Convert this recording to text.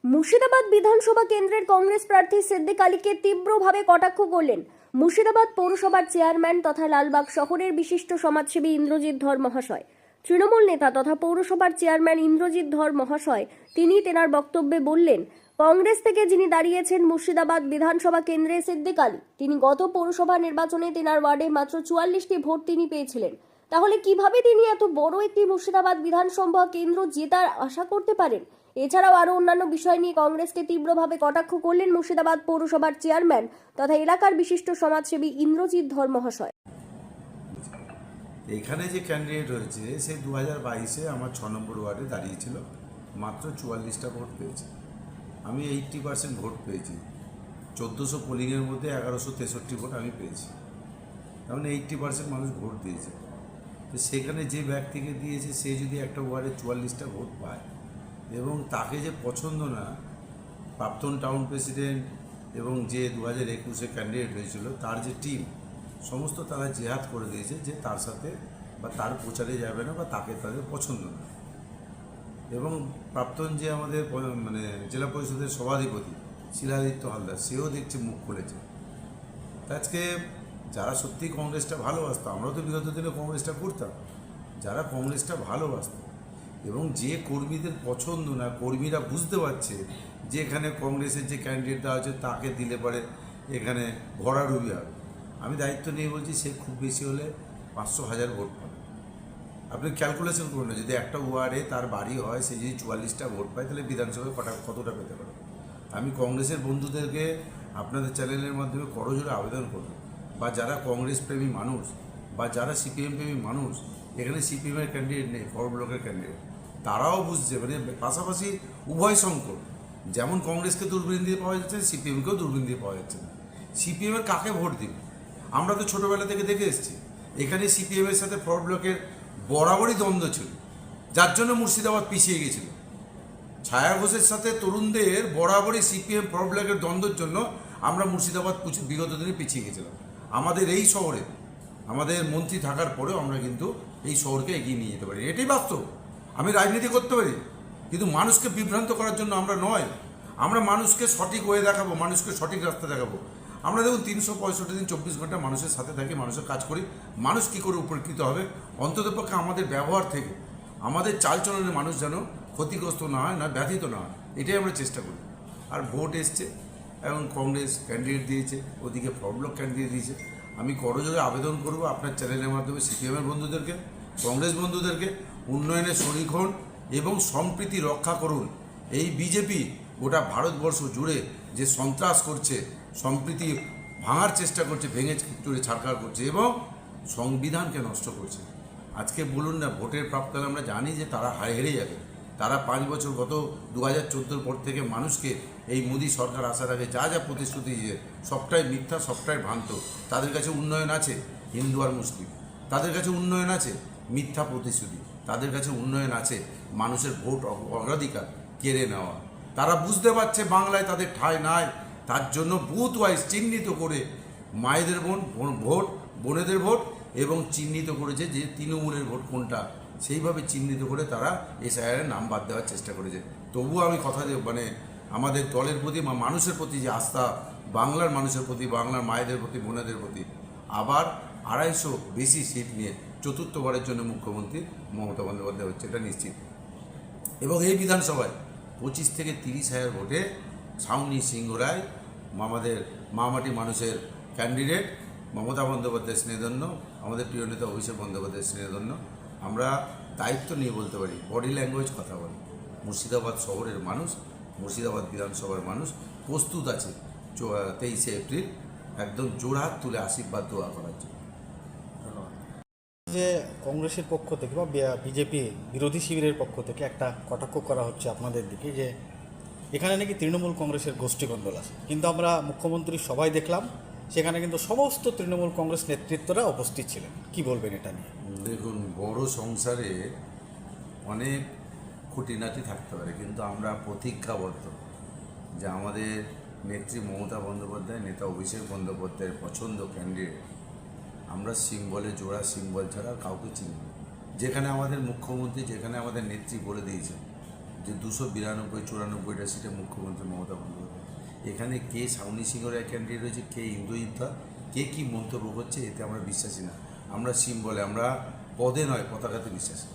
মুর্শিদাবাদ বিধানসভা কেন্দ্রের কংগ্রেস প্রার্থী সিদ্দিক আলীকে তীব্রভাবে কটাক্ষ করলেন মুর্শিদাবাদ পৌরসভার চেয়ারম্যান তথা লালবাগ শহরের বিশিষ্ট সমাজসেবী ইন্দ্রজিৎ ধর মহাশয়। তৃণমূল নেতা তথা পৌরসভার চেয়ারম্যান ইন্দ্রজিৎ ধর মহাশয় তিনি তেনার বক্তব্যে বললেন, কংগ্রেস থেকে যিনি দাঁড়িয়েছেন মুর্শিদাবাদ বিধানসভা কেন্দ্রে সিদ্দিক আলী, তিনি গত পৌরসভা নির্বাচনে তেনার ওয়ার্ডে মাত্র 44টি ভোট তিনি পেয়েছিলেন। তাহলে কিভাবে তিনি এত বড় একটি মুর্শিদাবাদ বিধানসভা কেন্দ্র জেতার আশা করতে পারেন? এছাড়াও আরো অন্যান্য বিষয় নিয়ে কংগ্রেসকে তীব্রভাবে কটাক্ষ করলেন মুর্শিদাবাদ পৌরসভার চেয়ারম্যান তথা এলাকার বিশিষ্ট সমাজসেবী ইন্দ্রজিৎ ধর মহাশয়। এখানে যে ক্যান্ডিডেট হয়েছে সে 2022-এ আমার 6 নম্বর ওয়ার্ডে দাঁড়িয়েছিল, মাত্র 44টা ভোট পেয়েছে। আমি 80% ভোট পেয়েছি। 1400 পোলিংয়ের মধ্যে 1163 ভোট আমি পেয়েছি। তার মানে 80% মানুষ ভোট দিয়েছে। তো সেখানে যে ব্যক্তিকে দিয়েছে সে যদি একটা ওয়ার্ডে 44টা ভোট পায় এবং তাকে যে পছন্দ না, প্রাক্তন টাউন প্রেসিডেন্ট এবং যে 2021-এ ক্যান্ডিডেট হয়েছিল তার যে টিম সমস্ত তারা জেহাদ করে দিয়েছে যে তার সাথে বা তার প্রচারে যাবে না বা তাকে তাদের পছন্দ না। এবং প্রাক্তন যে আমাদের জেলা পরিষদের সভাধিপতি শিলাদিত্য হালদার সেও দেখছে মুখ খুলেছে। আজকে যারা সত্যি কংগ্রেসটা ভালোবাসত, আমরাও তো বিগত দিনে কংগ্রেসটা করতাম, যারা কংগ্রেসটা ভালোবাসত এবং যে কর্মীদের পছন্দ না, কর্মীরা বুঝতে পারছে যে এখানে কংগ্রেসের যে ক্যান্ডিডেট দেওয়া হচ্ছে তাকে দিলে পরে এখানে ভরাডুবি হবে। আমি দায়িত্ব নিয়ে বলছি সে খুব বেশি হলে 500,000 ভোট পাবে। আপনি ক্যালকুলেশন করুন না, যদি একটা ওয়ার্ডে তার বাড়ি হয় সে যদি 44টা ভোট পায় তাহলে বিধানসভায় কতটা পেতে পারে। আমি কংগ্রেসের বন্ধুদেরকে আপনাদের চ্যানেলের মাধ্যমে করজোড়ে আবেদন করব, বা যারা কংগ্রেস প্রেমী মানুষ বা যারা সিপিএম প্রেমী মানুষ, এখানে সিপিএমের ক্যান্ডিডেট নেই, ফরওয়ার্ড ব্লকের ক্যান্ডিডেট, তারাও বুঝছে পাশাপাশি উভয় সংকট। যেমন কংগ্রেসকে দূরবীন দিয়ে পাওয়া যাচ্ছে, সিপিএমকেও দূরবীন দিয়ে পাওয়া যাচ্ছে না। সিপিএমের কাকে ভোট দিবে? আমরা তো ছোটোবেলা থেকে দেখে এসেছি এখানে সিপিএমের সাথে ফরওয়ার্ড ব্লকের বরাবরই দ্বন্দ্ব ছিল, যার জন্য মুর্শিদাবাদ পিছিয়ে গেছিল। ছায়া ঘোষের সাথে তরুণদের বরাবরই সিপিএম ফরওয়ার্ড ব্লকের দ্বন্দ্বের জন্য আমরা মুর্শিদাবাদ বিগত দিনে পিছিয়ে গেছিলাম। আমাদের এই শহরে আমাদের মন্ত্রী থাকার পরেও আমরা কিন্তু এই শহরকে এগিয়ে নিয়ে যেতে পারি, এটাই বাস্তব। আমি রাজনীতি করতে পারি, কিন্তু মানুষকে বিভ্রান্ত করার জন্য আমরা নয়। আমরা মানুষকে সঠিক ওয়ে দেখাবো, মানুষকে সঠিক রাস্তা দেখাবো। আমরা দেখুন 365 দিন 24 ঘন্টা মানুষের সাথে থাকি, মানুষের কাজ করি। মানুষ কী করে উপকৃত হবে? অন্ততপক্ষে আমাদের ব্যবহার থেকে, আমাদের চালচলনে মানুষ যেন ক্ষতিগ্রস্ত না হয়, না ব্যথিত না হয়, এটাই আমরা চেষ্টা করি। আর ভোট এসছে, এখন কংগ্রেস ক্যান্ডিডেট দিয়েছে, ওদিকে ফরওয়ার্ড ব্লক ক্যান্ডিডেট দিয়েছে। আমি করজোড়ে আবেদন করব আপনার চ্যানেলের মাধ্যমে সিপিএমের বন্ধুদেরকে, কংগ্রেস বন্ধুদেরকে, উন্নয়নের শরিক হন এবং সম্প্রীতি রক্ষা করুন। এই বিজেপি গোটা ভারতবর্ষ জুড়ে যে সন্ত্রাস করছে, সম্প্রীতি ভাঙার চেষ্টা করছে, ভেঙে চুরে ছাড়খাড় করছে এবং সংবিধানকে নষ্ট করছে। আজকে বলুন না, ভোটের প্রাপ্তকালে আমরা জানি যে তারা হেরে যাবে। তারা 5 বছর গত 2014 পর থেকে মানুষকে এই মোদী সরকার আসার আগে যা যা প্রতিশ্রুতি দিয়ে সবটাই মিথ্যা, সবটাই ভ্রান্ত। তাদের কাছে উন্নয়ন আছে হিন্দু আর মুসলিম, তাদের কাছে উন্নয়ন আছে মিথ্যা প্রতিশ্রুতি, তাদের কাছে উন্নয়ন আছে মানুষের ভোট অগ্রাধিকার কেড়ে নেওয়া। তারা বুঝতে পারছে বাংলায় তাদের ঠাঁই নাই, তার জন্য বুথ ওয়াইজ চিহ্নিত করে মায়েদের ভোট, বোনেদের ভোট এবং চিহ্নিত করেছে যে তৃণমূলের ভোট কোনটা, সেইভাবে চিহ্নিত করে তারা এসআইআরের নাম বাদ দেওয়ার চেষ্টা করেছে। তবুও আমি কথা আমাদের দলের প্রতি বা মানুষের প্রতি যে আস্থা, বাংলার মানুষের প্রতি, বাংলার মায়েদের প্রতি, বোনেদের প্রতি, আবার 250 বেশি সিট নিয়ে চতুর্থবারের জন্য মুখ্যমন্ত্রী মমতা বন্দ্যোপাধ্যায় হচ্ছে, এটা নিশ্চিত। এবং এই বিধানসভায় 25 থেকে 30,000 ভোটে ছাউনি সিংহ রায়, আমাদের মামাটি মানুষের ক্যান্ডিডেট, মমতা বন্দ্যোপাধ্যায় স্নেহধন্য, আমাদের প্রিয় নেতা অভিষেক বন্দ্যোপাধ্যায় স্নেহধন্য। আমরা দায়িত্ব নিয়ে বলতে পারি, বডি ল্যাঙ্গুয়েজ কথা বলি। মুর্শিদাবাদ শহরের মানুষ, মুর্শিদাবাদ বিধানসভার মানুষ প্রস্তুত আছে 23শে এপ্রিল একদম জোড়হাত তুলে আশীর্বাদ দোয়া করার জন্য। যে কংগ্রেসের পক্ষ থেকে বা বিজেপি বিরোধী শিবিরের পক্ষ থেকে একটা কটাক্ষ করা হচ্ছে আপনাদের দিকে যে এখানে নাকি তৃণমূল কংগ্রেসের গোষ্ঠীকন্দল আছে, কিন্তু আমরা মুখ্যমন্ত্রীর সভায় দেখলাম সেখানে কিন্তু সমস্ত তৃণমূল কংগ্রেস নেতৃত্বরা উপস্থিত ছিলেন। কি বলবেন এটা নিয়ে? দেখুন, বড় সংসারে অনেক খুঁটিনাটি থাকতে পারে, কিন্তু আমরা প্রতিজ্ঞাবদ্ধ যে আমাদের নেত্রী মমতা বন্দ্যোপাধ্যায়, নেতা অভিষেক বন্দ্যোপাধ্যায়ের পছন্দ ক্যান্ডিডেট, আমরা সিম্বলে, জোড়া সিম্বল ছাড়া কাউকে চিনি না। যেখানে আমাদের মুখ্যমন্ত্রী, যেখানে আমাদের নেত্রী বলে দিয়েছেন যে 292-94টা সিটে মুখ্যমন্ত্রী মমতা বন্দ্যোপাধ্যায়। এখানে কে সাউনি সিংহর এক ক্যান্ডিডেট রয়েছে, কে ইন্দ্রজিৎ ধর, কে কী মন্তব্য করছে, এতে আমরা বিশ্বাসী না। আমরা সিম্বলে, আমরা পদে নয় পতাকাতে বিশ্বাসী।